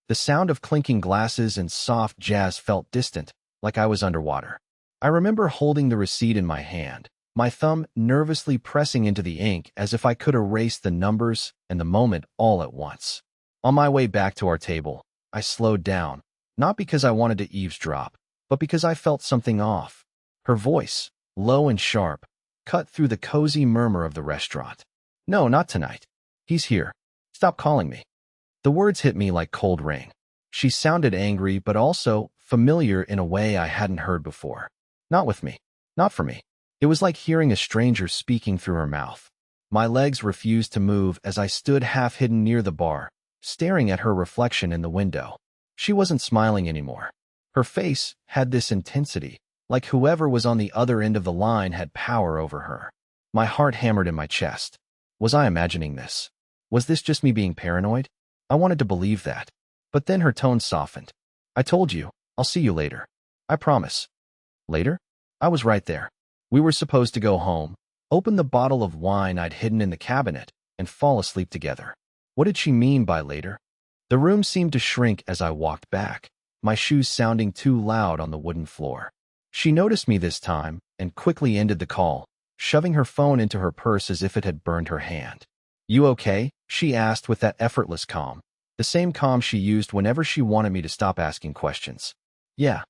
The sound of clinking glasses and soft jazz felt distant, like I was underwater. I remember holding the receipt in my hand, my thumb nervously pressing into the ink as if I could erase the numbers and the moment all at once. On my way back to our table, I slowed down, not because I wanted to eavesdrop, but because I felt something off. Her voice, low and sharp, cut through the cozy murmur of the restaurant. "No, not tonight. He's here. Stop calling me." The words hit me like cold rain. She sounded angry, but also familiar in a way I hadn't heard before. Not with me. Not for me. It was like hearing a stranger speaking through her mouth. My legs refused to move as I stood half-hidden near the bar, staring at her reflection in the window. She wasn't smiling anymore. Her face had this intensity, like whoever was on the other end of the line had power over her. My heart hammered in my chest. Was I imagining this? Was this just me being paranoid? I wanted to believe that. But then her tone softened. "I told you, I'll see you later. I promise." Later? I was right there. We were supposed to go home, open the bottle of wine I'd hidden in the cabinet, and fall asleep together. What did she mean by later? The room seemed to shrink as I walked back, my shoes sounding too loud on the wooden floor. She noticed me this time and quickly ended the call, shoving her phone into her purse as if it had burned her hand. "You okay?" she asked with that effortless calm, the same calm she used whenever she wanted me to stop asking questions. "Yeah."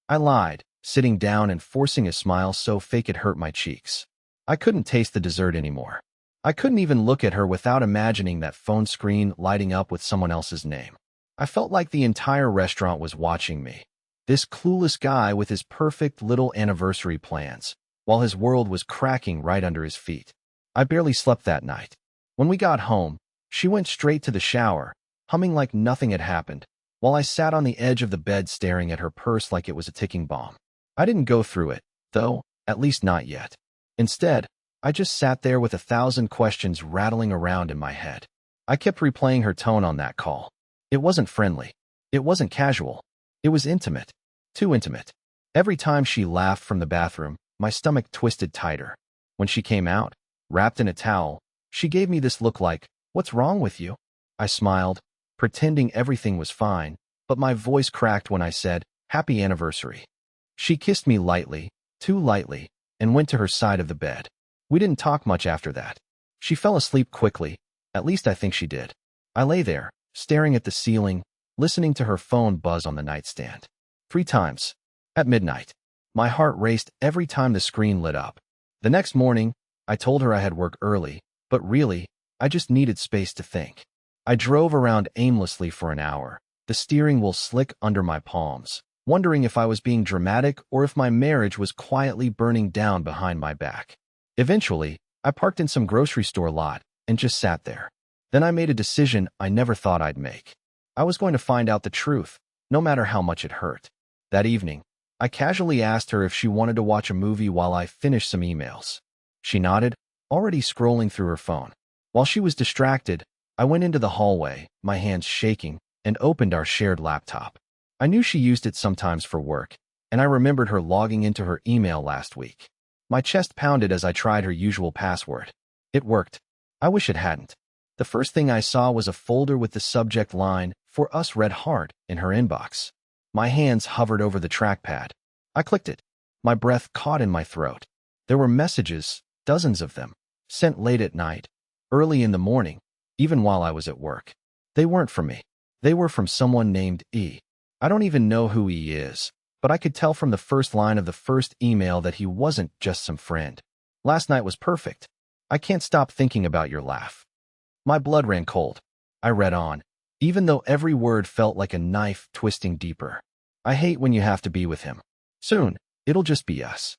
I lied, sitting down and forcing a smile so fake it hurt my cheeks. I couldn't taste the dessert anymore. I couldn't even look at her without imagining that phone screen lighting up with someone else's name. I felt like the entire restaurant was watching me. This clueless guy with his perfect little anniversary plans, while his world was cracking right under his feet. I barely slept that night. When we got home, she went straight to the shower, humming like nothing had happened, while I sat on the edge of the bed staring at her purse like it was a ticking bomb. I didn't go through it, though, at least not yet. Instead, I just sat there with 1,000 questions rattling around in my head. I kept replaying her tone on that call. It wasn't friendly. It wasn't casual. It was intimate. Too intimate. Every time she laughed from the bathroom, my stomach twisted tighter. When she came out, wrapped in a towel, she gave me this look like, "What's wrong with you?" I smiled, pretending everything was fine, but my voice cracked when I said, "Happy anniversary." She kissed me lightly, too lightly, and went to her side of the bed. We didn't talk much after that. She fell asleep quickly, at least I think she did. I lay there, staring at the ceiling, listening to her phone buzz on the nightstand. 3 times. At midnight. My heart raced every time the screen lit up. The next morning, I told her I had work early, but really, I just needed space to think. I drove around aimlessly for an hour, the steering wheel slick under my palms, wondering if I was being dramatic or if my marriage was quietly burning down behind my back. Eventually, I parked in some grocery store lot and just sat there. Then I made a decision I never thought I'd make. I was going to find out the truth, no matter how much it hurt. That evening, I casually asked her if she wanted to watch a movie while I finished some emails. She nodded, already scrolling through her phone. While she was distracted, I went into the hallway, my hands shaking, and opened our shared laptop. I knew she used it sometimes for work, and I remembered her logging into her email last week. My chest pounded as I tried her usual password. It worked. I wish it hadn't. The first thing I saw was a folder with the subject line, "For Us Read Hard," in her inbox. My hands hovered over the trackpad. I clicked it. My breath caught in my throat. There were messages, dozens of them, sent late at night, early in the morning, even while I was at work. They weren't from me. They were from someone named E. I don't even know who he is, but I could tell from the first line of the first email that he wasn't just some friend. "Last night was perfect. I can't stop thinking about your laugh." My blood ran cold. I read on, even though every word felt like a knife twisting deeper. "I hate when you have to be with him. Soon, it'll just be us."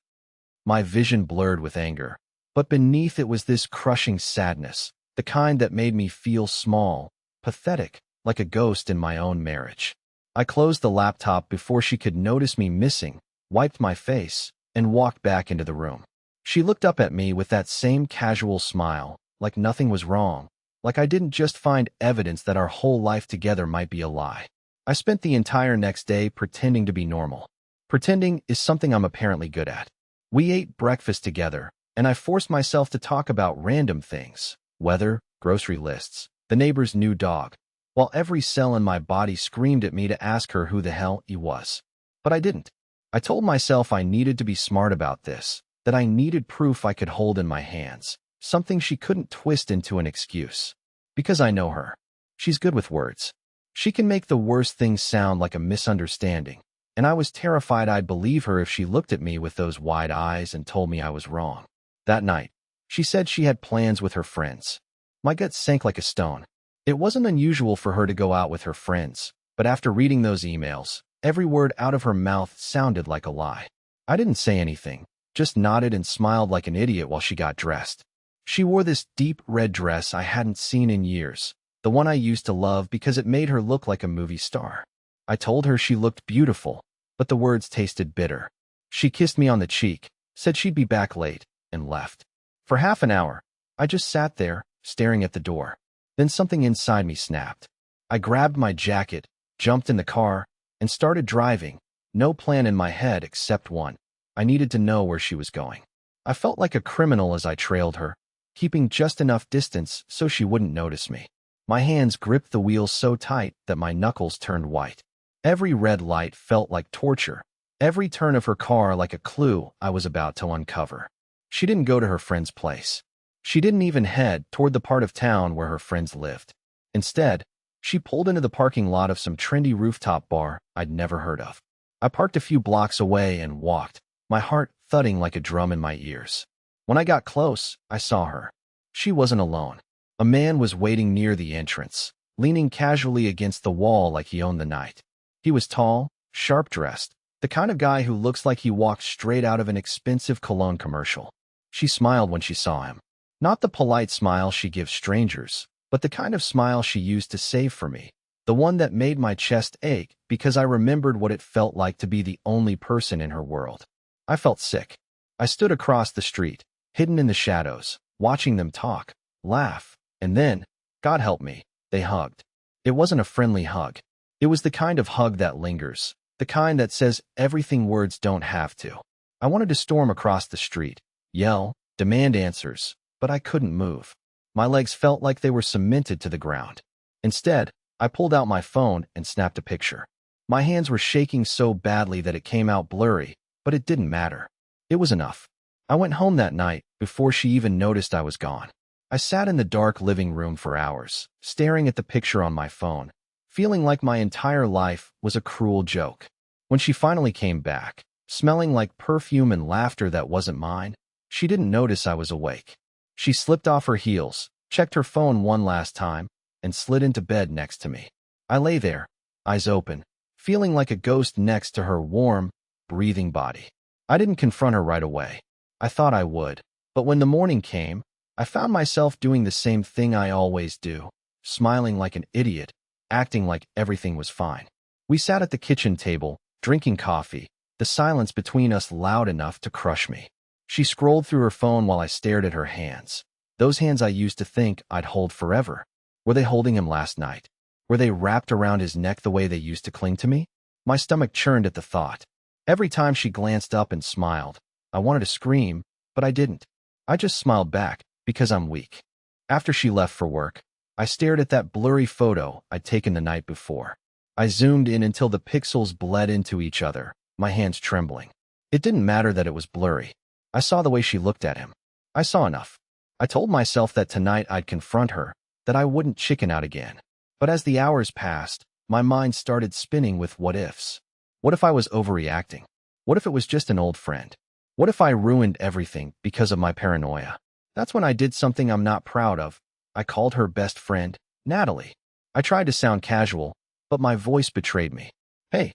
My vision blurred with anger, but beneath it was this crushing sadness, the kind that made me feel small, pathetic, like a ghost in my own marriage. I closed the laptop before she could notice me missing, wiped my face, and walked back into the room. She looked up at me with that same casual smile, like nothing was wrong, like I didn't just find evidence that our whole life together might be a lie. I spent the entire next day pretending to be normal. Pretending is something I'm apparently good at. We ate breakfast together, and I forced myself to talk about random things: weather, grocery lists, the neighbor's new dog. while every cell in my body screamed at me to ask her who the hell he was. But I didn't. I told myself I needed to be smart about this, that I needed proof I could hold in my hands, something she couldn't twist into an excuse. Because I know her. She's good with words. She can make the worst things sound like a misunderstanding, and I was terrified I'd believe her if she looked at me with those wide eyes and told me I was wrong. That night, she said she had plans with her friends. My gut sank like a stone. It wasn't unusual for her to go out with her friends, but after reading those emails, every word out of her mouth sounded like a lie. I didn't say anything, just nodded and smiled like an idiot while she got dressed. She wore this deep red dress I hadn't seen in years, the one I used to love because it made her look like a movie star. I told her she looked beautiful, but the words tasted bitter. She kissed me on the cheek, said she'd be back late, and left. For half an hour, I just sat there, staring at the door. Then something inside me snapped. I grabbed my jacket, jumped in the car, and started driving, no plan in my head except one. I needed to know where she was going. I felt like a criminal as I trailed her, keeping just enough distance so she wouldn't notice me. My hands gripped the wheel so tight that my knuckles turned white. Every red light felt like torture, every turn of her car like a clue I was about to uncover. She didn't go to her friend's place. She didn't even head toward the part of town where her friends lived. Instead, she pulled into the parking lot of some trendy rooftop bar I'd never heard of. I parked a few blocks away and walked, my heart thudding like a drum in my ears. When I got close, I saw her. She wasn't alone. A man was waiting near the entrance, leaning casually against the wall like he owned the night. He was tall, sharp-dressed, the kind of guy who looks like he walked straight out of an expensive cologne commercial. She smiled when she saw him. Not the polite smile she gives strangers, but the kind of smile she used to save for me, the one that made my chest ache because I remembered what it felt like to be the only person in her world. I felt sick. I stood across the street, hidden in the shadows, watching them talk, laugh, and then, God help me, they hugged. It wasn't a friendly hug. It was the kind of hug that lingers, the kind that says everything words don't have to. I wanted to storm across the street, yell, demand answers, but I couldn't move. My legs felt like they were cemented to the ground. Instead, I pulled out my phone and snapped a picture. My hands were shaking so badly that it came out blurry, but it didn't matter. It was enough. I went home that night before she even noticed I was gone. I sat in the dark living room for hours, staring at the picture on my phone, feeling like my entire life was a cruel joke. When she finally came back, smelling like perfume and laughter that wasn't mine, she didn't notice I was awake. She slipped off her heels, checked her phone one last time, and slid into bed next to me. I lay there, eyes open, feeling like a ghost next to her warm, breathing body. I didn't confront her right away. I thought I would, but when the morning came, I found myself doing the same thing I always do, smiling like an idiot, acting like everything was fine. We sat at the kitchen table, drinking coffee, the silence between us loud enough to crush me. She scrolled through her phone while I stared at her hands. Those hands I used to think I'd hold forever. Were they holding him last night? Were they wrapped around his neck the way they used to cling to me? My stomach churned at the thought. Every time she glanced up and smiled, I wanted to scream, but I didn't. I just smiled back, because I'm weak. After she left for work, I stared at that blurry photo I'd taken the night before. I zoomed in until the pixels bled into each other, my hands trembling. It didn't matter that it was blurry. I saw the way she looked at him. I saw enough. I told myself that tonight I'd confront her, that I wouldn't chicken out again. But as the hours passed, my mind started spinning with what-ifs. What if I was overreacting? What if it was just an old friend? What if I ruined everything because of my paranoia? That's when I did something I'm not proud of. I called her best friend, Natalie. I tried to sound casual, but my voice betrayed me. Hey,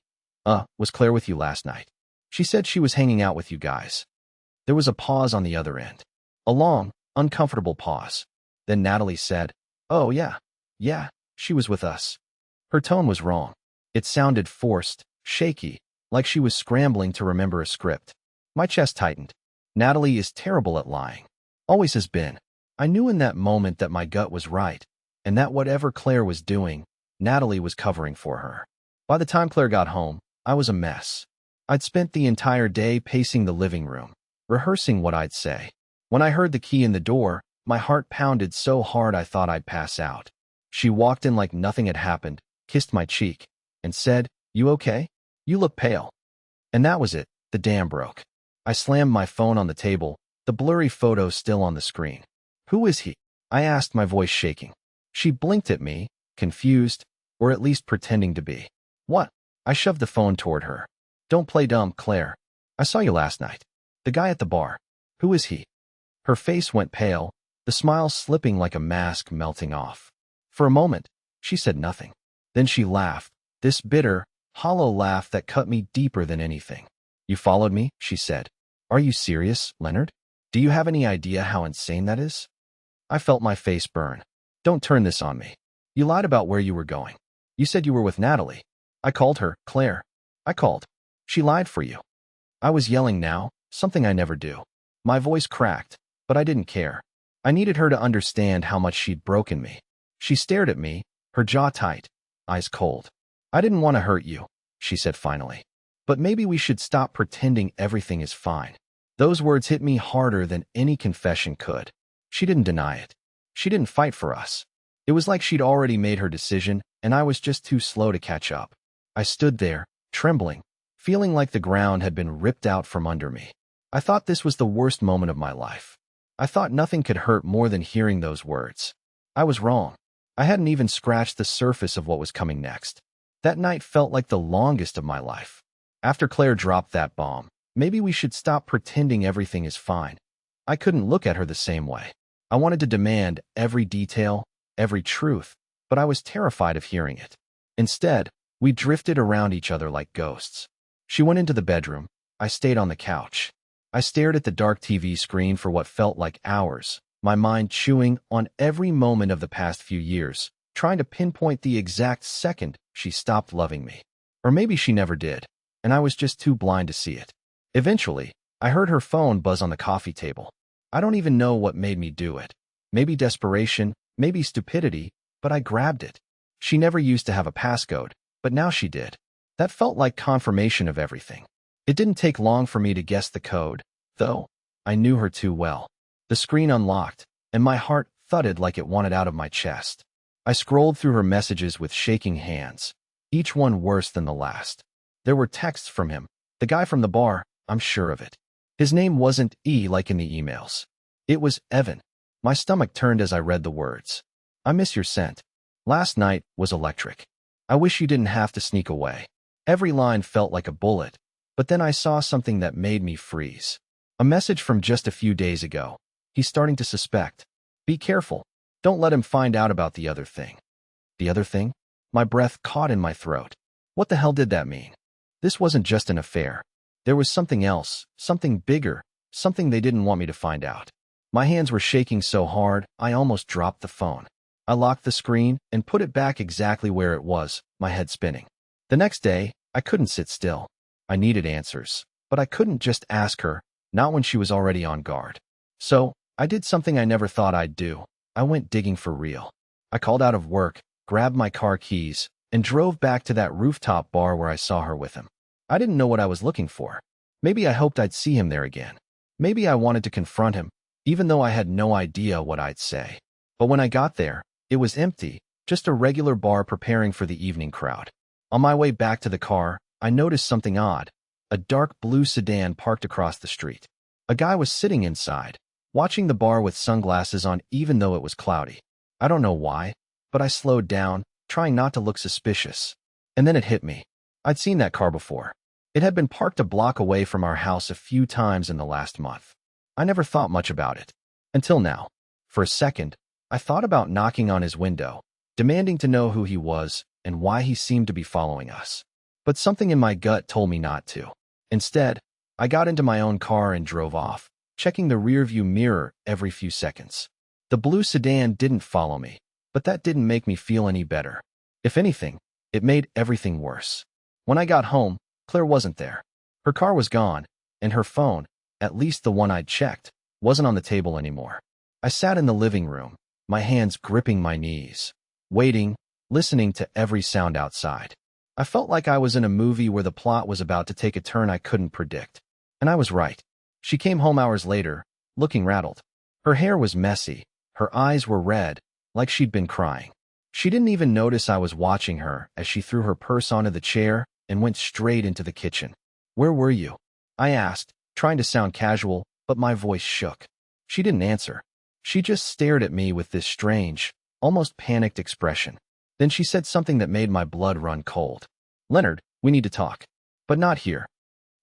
was Claire with you last night? She said she was hanging out with you guys. There was a pause on the other end. A long, uncomfortable pause. Then Natalie said, "Oh yeah, she was with us." Her tone was wrong. It sounded forced, shaky, like she was scrambling to remember a script. My chest tightened. Natalie is terrible at lying. Always has been. I knew in that moment that my gut was right, and that whatever Claire was doing, Natalie was covering for her. By the time Claire got home, I was a mess. I'd spent the entire day pacing the living room, rehearsing what I'd say. When I heard the key in the door, my heart pounded so hard I thought I'd pass out. She walked in like nothing had happened, kissed my cheek, and said, "You okay? You look pale." And that was it. The dam broke. I slammed my phone on the table, the blurry photo still on the screen. "Who is he?" I asked, my voice shaking. She blinked at me, confused, or at least pretending to be. "What?" I shoved the phone toward her. "Don't play dumb, Claire. I saw you last night. The guy at the bar. Who is he?" Her face went pale, the smile slipping like a mask melting off. For a moment, she said nothing. Then she laughed, this bitter, hollow laugh that cut me deeper than anything. "You followed me," she said. "Are you serious, Leonard? Do you have any idea how insane that is?" I felt my face burn. "Don't turn this on me. You lied about where you were going. You said you were with Natalie." "I called her, Claire. I called. She lied for you." I was yelling now, something I never do. My voice cracked, but I didn't care. I needed her to understand how much she'd broken me. She stared at me, her jaw tight, eyes cold. "I didn't want to hurt you," she said finally. "But maybe we should stop pretending everything is fine." Those words hit me harder than any confession could. She didn't deny it. She didn't fight for us. It was like she'd already made her decision, and I was just too slow to catch up. I stood there, trembling, feeling like the ground had been ripped out from under me. I thought this was the worst moment of my life. I thought nothing could hurt more than hearing those words. I was wrong. I hadn't even scratched the surface of what was coming next. That night felt like the longest of my life. After Claire dropped that bomb, maybe we should stop pretending everything is fine. I couldn't look at her the same way. I wanted to demand every detail, every truth, but I was terrified of hearing it. Instead, we drifted around each other like ghosts. She went into the bedroom. I stayed on the couch. I stared at the dark TV screen for what felt like hours, my mind chewing on every moment of the past few years, trying to pinpoint the exact second she stopped loving me. Or maybe she never did, and I was just too blind to see it. Eventually, I heard her phone buzz on the coffee table. I don't even know what made me do it. Maybe desperation, maybe stupidity, but I grabbed it. She never used to have a passcode, but now she did. That felt like confirmation of everything. It didn't take long for me to guess the code, though. I knew her too well. The screen unlocked, and my heart thudded like it wanted out of my chest. I scrolled through her messages with shaking hands, each one worse than the last. There were texts from him, the guy from the bar, I'm sure of it. His name wasn't E like in the emails. It was Evan. My stomach turned as I read the words. "I miss your scent. Last night was electric. I wish you didn't have to sneak away." Every line felt like a bullet, but then I saw something that made me freeze. A message from just a few days ago. "He's starting to suspect. Be careful. Don't let him find out about the other thing." The other thing? My breath caught in my throat. What the hell did that mean? This wasn't just an affair. There was something else, something bigger, something they didn't want me to find out. My hands were shaking so hard, I almost dropped the phone. I locked the screen and put it back exactly where it was, my head spinning. The next day, I couldn't sit still. I needed answers, but I couldn't just ask her, not when she was already on guard. So, I did something I never thought I'd do. I went digging for real. I called out of work, grabbed my car keys, and drove back to that rooftop bar where I saw her with him. I didn't know what I was looking for. Maybe I hoped I'd see him there again. Maybe I wanted to confront him, even though I had no idea what I'd say. But when I got there, it was empty, just a regular bar preparing for the evening crowd. On my way back to the car, I noticed something odd. A dark blue sedan parked across the street. A guy was sitting inside, watching the bar with sunglasses on even though it was cloudy. I don't know why, but I slowed down, trying not to look suspicious. And then it hit me. I'd seen that car before. It had been parked a block away from our house a few times in the last month. I never thought much about it. Until now. For a second, I thought about knocking on his window, demanding to know who he was and why he seemed to be following us. But something in my gut told me not to. Instead, I got into my own car and drove off, checking the rearview mirror every few seconds. The blue sedan didn't follow me, but that didn't make me feel any better. If anything, it made everything worse. When I got home, Claire wasn't there. Her car was gone, and her phone, at least the one I'd checked, wasn't on the table anymore. I sat in the living room, my hands gripping my knees, waiting, listening to every sound outside. I felt like I was in a movie where the plot was about to take a turn I couldn't predict. And I was right. She came home hours later, looking rattled. Her hair was messy, her eyes were red, like she'd been crying. She didn't even notice I was watching her as she threw her purse onto the chair and went straight into the kitchen. "Where were you?" I asked, trying to sound casual, but my voice shook. She didn't answer. She just stared at me with this strange, almost panicked expression. Then she said something that made my blood run cold. "Leonard, we need to talk." "But not here."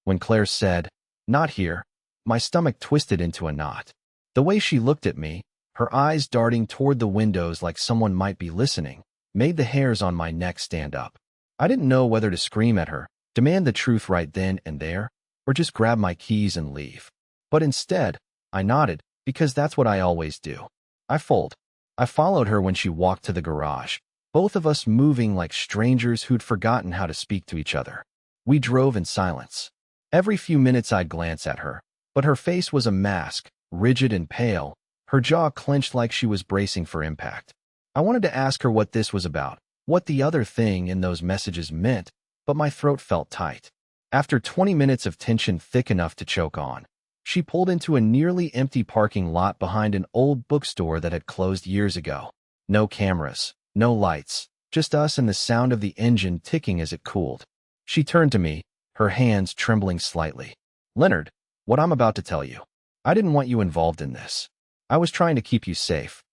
When Claire said, "Not here," my stomach twisted into a knot. The way she looked at me, her eyes darting toward the windows like someone might be listening, made the hairs on my neck stand up. I didn't know whether to scream at her, demand the truth right then and there, or just grab my keys and leave. But instead, I nodded, because that's what I always do. I followed her when she walked to the garage, both of us moving like strangers who'd forgotten how to speak to each other. We drove in silence. Every few minutes I'd glance at her, but her face was a mask, rigid and pale, her jaw clenched like she was bracing for impact. I wanted to ask her what this was about, what the other thing in those messages meant, but my throat felt tight. After 20 minutes of tension thick enough to choke on, she pulled into a nearly empty parking lot behind an old bookstore that had closed years ago. No cameras, no lights, just us and the sound of the engine ticking as it cooled. She turned to me, her hands trembling slightly. "Leonard, what I'm about to tell you. I didn't want you involved in this. I was trying to keep you safe."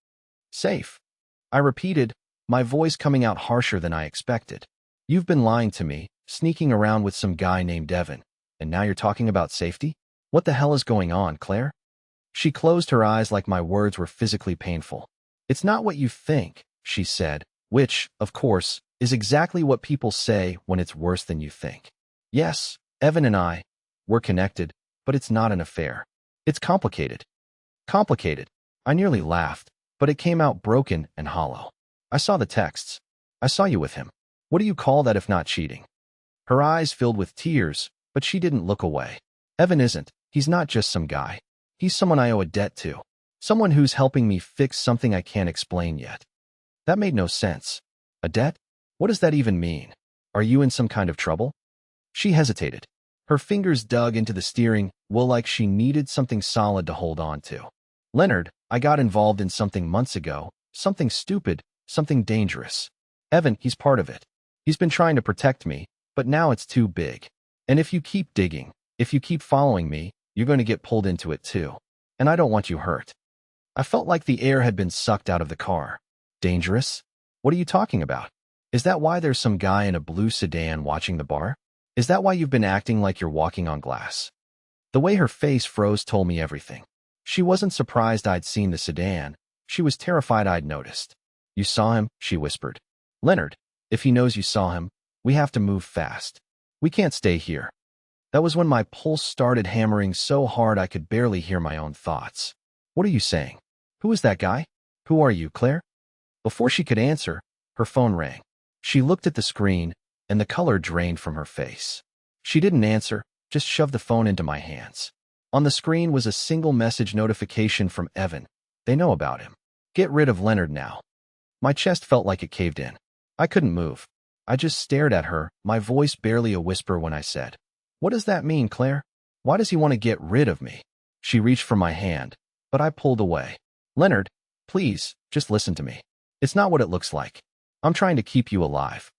"Safe?" I repeated, my voice coming out harsher than I expected. "You've been lying to me, sneaking around with some guy named Evan, and now you're talking about safety? What the hell is going on, Claire?" She closed her eyes like my words were physically painful. "It's not what you think," she said, which, of course, is exactly what people say when it's worse than you think. "Yes, Evan and I, we're connected, but it's not an affair. It's complicated." Complicated. I nearly laughed, but it came out broken and hollow. "I saw the texts. I saw you with him. What do you call that if not cheating?" Her eyes filled with tears, but she didn't look away. "Evan isn't. He's not just some guy. He's someone I owe a debt to. Someone who's helping me fix something I can't explain yet." That made no sense. A debt? What does that even mean? Are you in some kind of trouble? She hesitated. Her fingers dug into the steering wheel like she needed something solid to hold on to. "Leonard, I got involved in something months ago, something stupid, something dangerous. Evan, he's part of it. He's been trying to protect me, but now it's too big. And if you keep digging, if you keep following me, you're going to get pulled into it too. And I don't want you hurt." I felt like the air had been sucked out of the car. "Dangerous? What are you talking about? Is that why there's some guy in a blue sedan watching the bar? Is that why you've been acting like you're walking on glass?" The way her face froze told me everything. She wasn't surprised I'd seen the sedan. She was terrified I'd noticed. "You saw him?" she whispered. "Leonard, if he knows you saw him, we have to move fast. We can't stay here." That was when my pulse started hammering so hard I could barely hear my own thoughts. "What are you saying? Who is that guy? Who are you, Claire?" Before she could answer, her phone rang. She looked at the screen, and the color drained from her face. She didn't answer, just shoved the phone into my hands. On the screen was a single message notification from Evan. "They know about him. Get rid of Leonard now." My chest felt like it caved in. I couldn't move. I just stared at her, my voice barely a whisper when I said, "What does that mean, Claire? Why does he want to get rid of me?" She reached for my hand, but I pulled away. "Leonard, please, just listen to me. It's not what it looks like. I'm trying to keep you alive."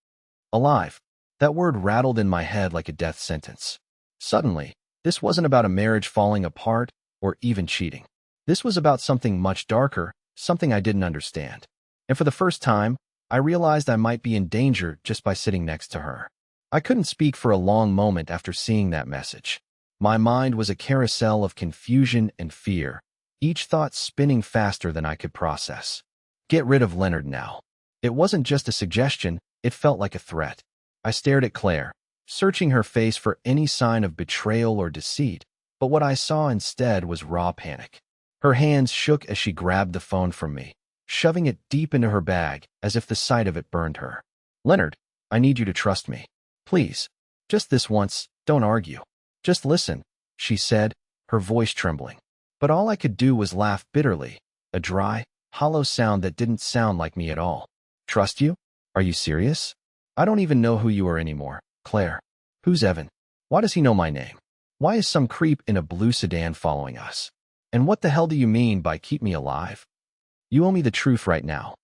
Alive. That word rattled in my head like a death sentence. Suddenly, this wasn't about a marriage falling apart or even cheating. This was about something much darker, something I didn't understand. And for the first time, I realized I might be in danger just by sitting next to her. I couldn't speak for a long moment after seeing that message. My mind was a carousel of confusion and fear, each thought spinning faster than I could process. Get rid of Leonard now. It wasn't just a suggestion, it felt like a threat. I stared at Claire, searching her face for any sign of betrayal or deceit, but what I saw instead was raw panic. Her hands shook as she grabbed the phone from me, shoving it deep into her bag as if the sight of it burned her. "Leonard, I need you to trust me. Please. Just this once, don't argue. Just listen," she said, her voice trembling. But all I could do was laugh bitterly, a dry, hollow sound that didn't sound like me at all. "Trust you? Are you serious? I don't even know who you are anymore, Claire. Who's Evan? Why does he know my name? Why is some creep in a blue sedan following us? And what the hell do you mean by keep me alive? You owe me the truth right now."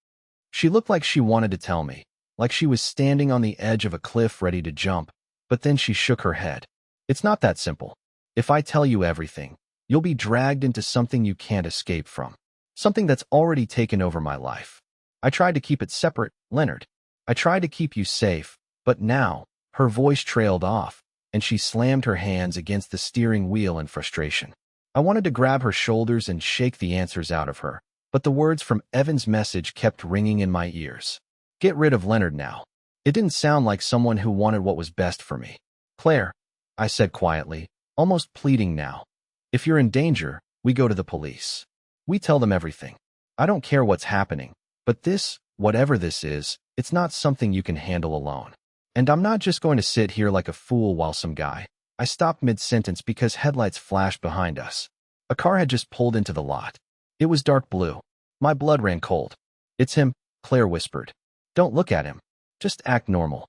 She looked like she wanted to tell me, like she was standing on the edge of a cliff ready to jump, but then she shook her head. It's not that simple. If I tell you everything, you'll be dragged into something you can't escape from. Something that's already taken over my life. I tried to keep it separate, Leonard. I tried to keep you safe, but now, her voice trailed off, and she slammed her hands against the steering wheel in frustration. I wanted to grab her shoulders and shake the answers out of her, but the words from Evan's message kept ringing in my ears. Get rid of Leonard now. It didn't sound like someone who wanted what was best for me. Claire, I said quietly, almost pleading now. If you're in danger, we go to the police. We tell them everything. I don't care what's happening, but this, whatever this is, it's not something you can handle alone. And I'm not just going to sit here like a fool while some guy. I stopped mid-sentence because headlights flashed behind us. A car had just pulled into the lot. It was dark blue. My blood ran cold. It's him, Claire whispered. Don't look at him. Just act normal.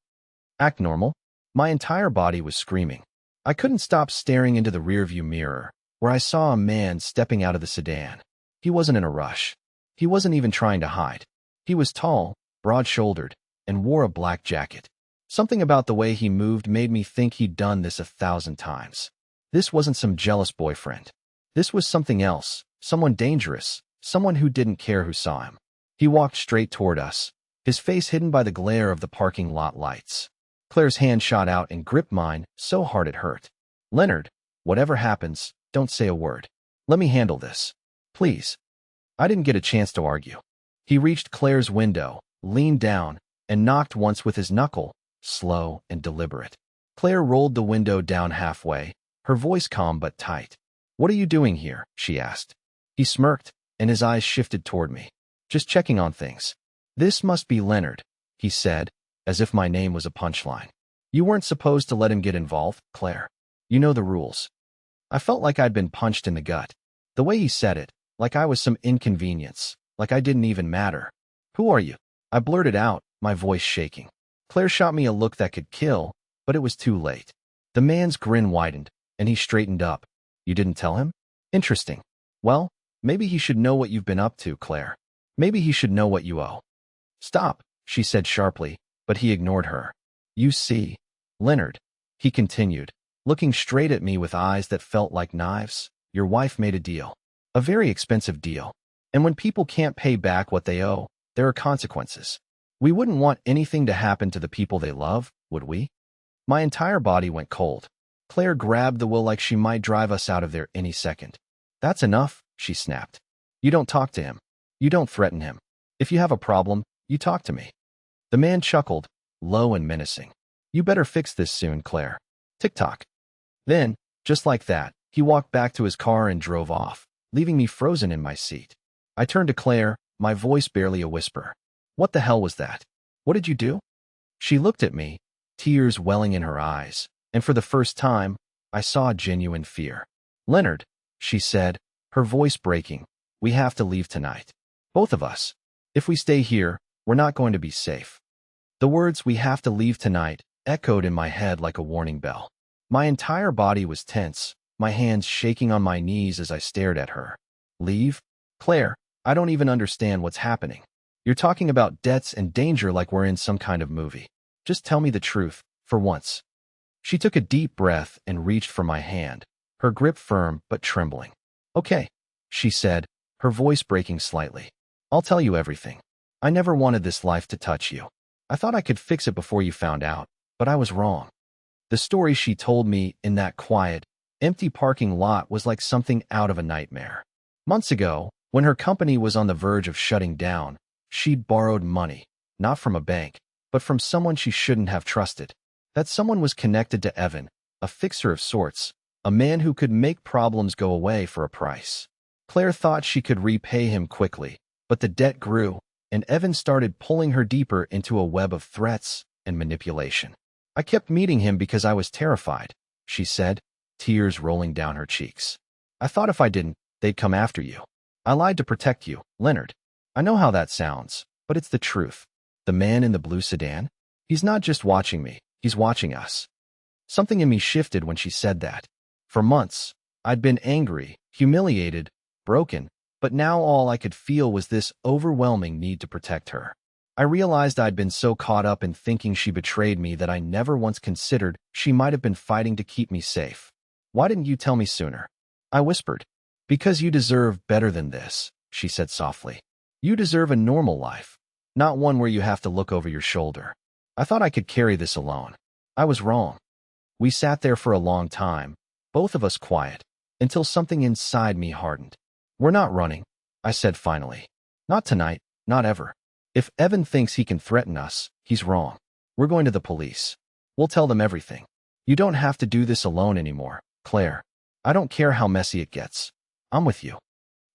Act normal? My entire body was screaming. I couldn't stop staring into the rearview mirror, where I saw a man stepping out of the sedan. He wasn't in a rush. He wasn't even trying to hide. He was tall, broad-shouldered, and wore a black jacket. Something about the way he moved made me think he'd done this 1,000 times. This wasn't some jealous boyfriend. This was something else, someone dangerous, someone who didn't care who saw him. He walked straight toward us, his face hidden by the glare of the parking lot lights. Claire's hand shot out and gripped mine so hard it hurt. Leonard, whatever happens, don't say a word. Let me handle this. Please. I didn't get a chance to argue. He reached Claire's window, leaned down, and knocked once with his knuckle, slow and deliberate. Claire rolled the window down halfway, her voice calm but tight. What are you doing here? She asked. He smirked, and his eyes shifted toward me. Just checking on things. This must be Leonard, he said, as if my name was a punchline. You weren't supposed to let him get involved, Claire. You know the rules. I felt like I'd been punched in the gut. The way he said it, like I was some inconvenience, like I didn't even matter. Who are you? I blurted out, my voice shaking. Claire shot me a look that could kill, but it was too late. The man's grin widened, and he straightened up. You didn't tell him? Interesting. Well, maybe he should know what you've been up to, Claire. Maybe he should know what you owe. Stop, she said sharply, but he ignored her. You see, Leonard, he continued, looking straight at me with eyes that felt like knives, your wife made a deal. A very expensive deal. And when people can't pay back what they owe, there are consequences. We wouldn't want anything to happen to the people they love, would we? My entire body went cold. Claire grabbed the wheel like she might drive us out of there any second. That's enough, she snapped. You don't talk to him. You don't threaten him. If you have a problem, you talk to me. The man chuckled, low and menacing. You better fix this soon, Claire. Tick-tock. Then, just like that, he walked back to his car and drove off, leaving me frozen in my seat. I turned to Claire, my voice barely a whisper. What the hell was that? What did you do? She looked at me, tears welling in her eyes, and for the first time, I saw genuine fear. Leonard, she said, her voice breaking, we have to leave tonight. Both of us. If we stay here, we're not going to be safe. The words "we have to leave tonight" echoed in my head like a warning bell. My entire body was tense, my hands shaking on my knees as I stared at her. Leave? Claire, I don't even understand what's happening. You're talking about debts and danger like we're in some kind of movie. Just tell me the truth, for once. She took a deep breath and reached for my hand, her grip firm but trembling. Okay, she said, her voice breaking slightly. I'll tell you everything. I never wanted this life to touch you. I thought I could fix it before you found out, but I was wrong. The story she told me in that quiet, empty parking lot was like something out of a nightmare. Months ago, when her company was on the verge of shutting down, she'd borrowed money, not from a bank, but from someone she shouldn't have trusted. That someone was connected to Evan, a fixer of sorts, a man who could make problems go away for a price. Claire thought she could repay him quickly, but the debt grew, and Evan started pulling her deeper into a web of threats and manipulation. I kept meeting him because I was terrified, she said, tears rolling down her cheeks. I thought if I didn't, they'd come after you. I lied to protect you, Leonard. I know how that sounds, but it's the truth. The man in the blue sedan? He's not just watching me, he's watching us. Something in me shifted when she said that. For months, I'd been angry, humiliated, broken, but now all I could feel was this overwhelming need to protect her. I realized I'd been so caught up in thinking she betrayed me that I never once considered she might have been fighting to keep me safe. Why didn't you tell me sooner? I whispered. Because you deserve better than this, she said softly. You deserve a normal life, not one where you have to look over your shoulder. I thought I could carry this alone. I was wrong. We sat there for a long time, both of us quiet, until something inside me hardened. We're not running, I said finally. Not tonight, not ever. If Evan thinks he can threaten us, he's wrong. We're going to the police. We'll tell them everything. You don't have to do this alone anymore, Claire. I don't care how messy it gets. I'm with you.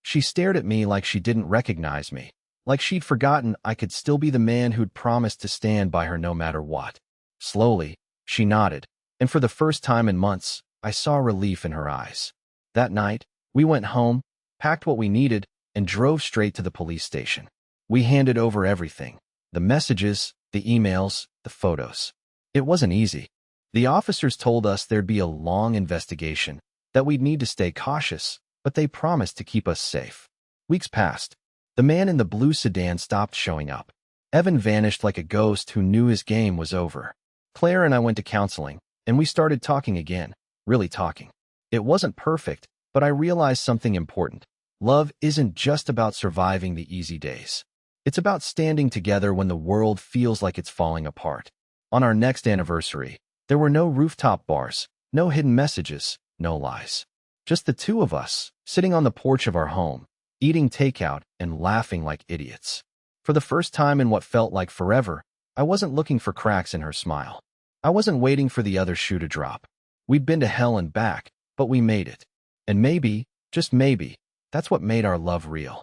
She stared at me like she didn't recognize me, like she'd forgotten I could still be the man who'd promised to stand by her no matter what. Slowly, she nodded, and for the first time in months, I saw relief in her eyes. That night, we went home, packed what we needed, and drove straight to the police station. We handed over everything. The messages, the emails, the photos. It wasn't easy. The officers told us there'd be a long investigation, that we'd need to stay cautious, but they promised to keep us safe. Weeks passed. The man in the blue sedan stopped showing up. Evan vanished like a ghost who knew his game was over. Claire and I went to counseling, and we started talking again, really talking. It wasn't perfect, but I realized something important. Love isn't just about surviving the easy days. It's about standing together when the world feels like it's falling apart. On our next anniversary, there were no rooftop bars, no hidden messages, no lies. Just the two of us, sitting on the porch of our home, eating takeout and laughing like idiots. For the first time in what felt like forever, I wasn't looking for cracks in her smile. I wasn't waiting for the other shoe to drop. We'd been to hell and back, but we made it. And maybe, just maybe, that's what made our love real.